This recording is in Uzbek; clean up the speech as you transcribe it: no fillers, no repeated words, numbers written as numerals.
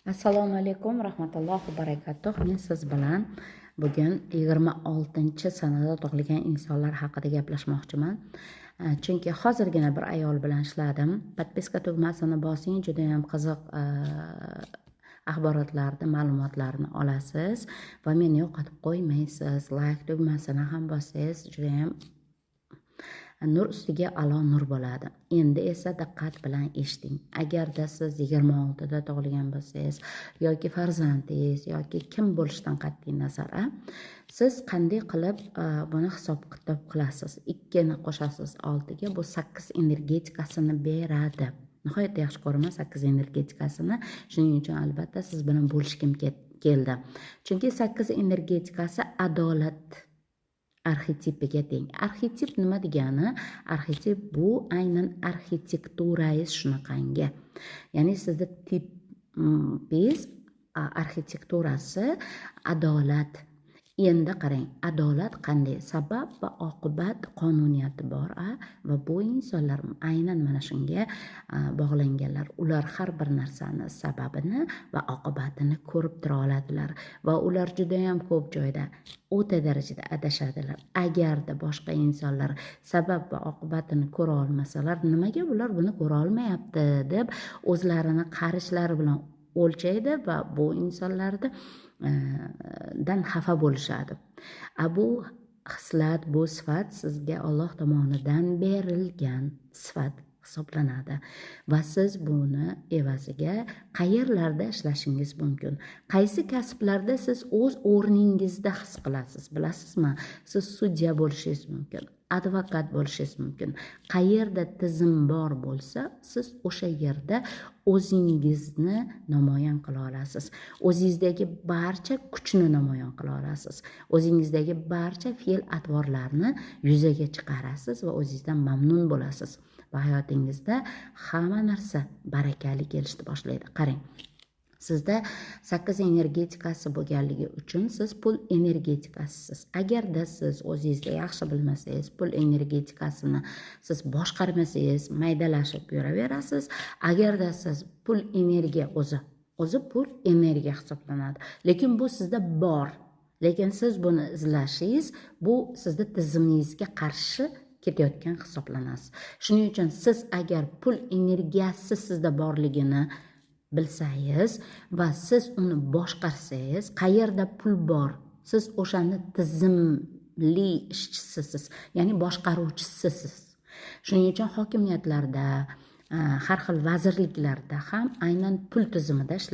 Assalomu alaykum, rahmatullohi va barakatuh. Men siz bilan bugun 26-sanada tug'ilgan insonlar haqida gaplashmoqchiman. Chunki hozirgina bir ayol bilan ishladim. Podpiska tugmasini bosing, juda ham qiziq axborotlarni, ma'lumotlarni olasiz va meni yo'qotib qo'ymaysiz. Like tugmasini ham bosangiz, juda ham nur ustiga alo nur bo'ladi. Endi esa diqqat bilan eshiting. Agarda siz 26da tug'ilgan bo'lsangiz yoki farzandingiz yoki kim bo'lishidan qat'iy nazar, siz qanday qilib buni hisob-kitob qilasiz? 2 ni qo'shasiz 6 ga, bu 8 energetikasini beradi. Nihoyatda yaxshi ko'raman 8 energetikasini. Shuning uchun albatta siz bilan bo'lishkim keldi. Chunki 8 energetikasi adolat arxetipiga teng. Arxetip nima degani? Arxetip bu aynan arxitekturangiz shunaqangi. Ya'ni sizda tipingiz arxitekturasi adolat. Endi qarang, adolat qanday? Sabab va oqibat qonuniyati bor, va bu insonlar aynan mana shunga bog'langanlar. Ular har bir narsani sababini va oqibatini ko'rib tura oladilar va ular juda ham ko'p joyda o'ta darajada adashadilar. Agarda boshqa insonlar sabab va oqibatini ko'ra olmasalar, nimaga bular buni ko'ra olmayapti deb o'zlarini qarashlari bilan o'lchaydi va bu insonlarda dan xafa bo'lishadi. Bu xislat, bu sifat sizga Alloh tomonidan berilgan sifat hisoblanadi va siz buni evaziga qayerlarda ishlashingiz mumkin? Qaysi kasblarda siz o'z o'rningizda his qilasiz, bilasizmi? Siz sudya bo'lishingiz mumkin, advokat bo'lishingiz mumkin. Qayerda tizim bor bo'lsa, siz o'sha yerda o'zingizni namoyon qila olasiz. O'zingizdagi barcha kuchni namoyon qila olasiz. O'zingizdagi barcha fe'l-atvorlarni yuzaga chiqarasiz va o'zingizdan mamnun bo'lasiz. Va hayotingizda hamma narsa barakali kelishni boshlaydi. Qarang. Sizda 8 energetikasi bo'lganligi uchun siz pul energetikasisiz. Agarda siz o'zingizda yaxshi bilmasangiz, pul energetikasini siz boshqarmasangiz, maydalashib yuraverasiz. Agarda siz pul energiya o'zi pul energiya hisoblanadi. Lekin bu sizda bor. Lekin siz buni izlashingiz, bu sizda tizimingizga qarshi ketayotgan hisoblanasiz. Shuning uchun siz agar pul energiyasi sizda borligini bilsangiz va siz uni boshqarsangiz, qayerda pul bor, siz o'shani tizimli ishchisiz, ya'ni boshqaruvchisiz. Shuning uchun hokimiyatlarda, har xil vazirliklarda ham aynan pul tizimida ishlaydi.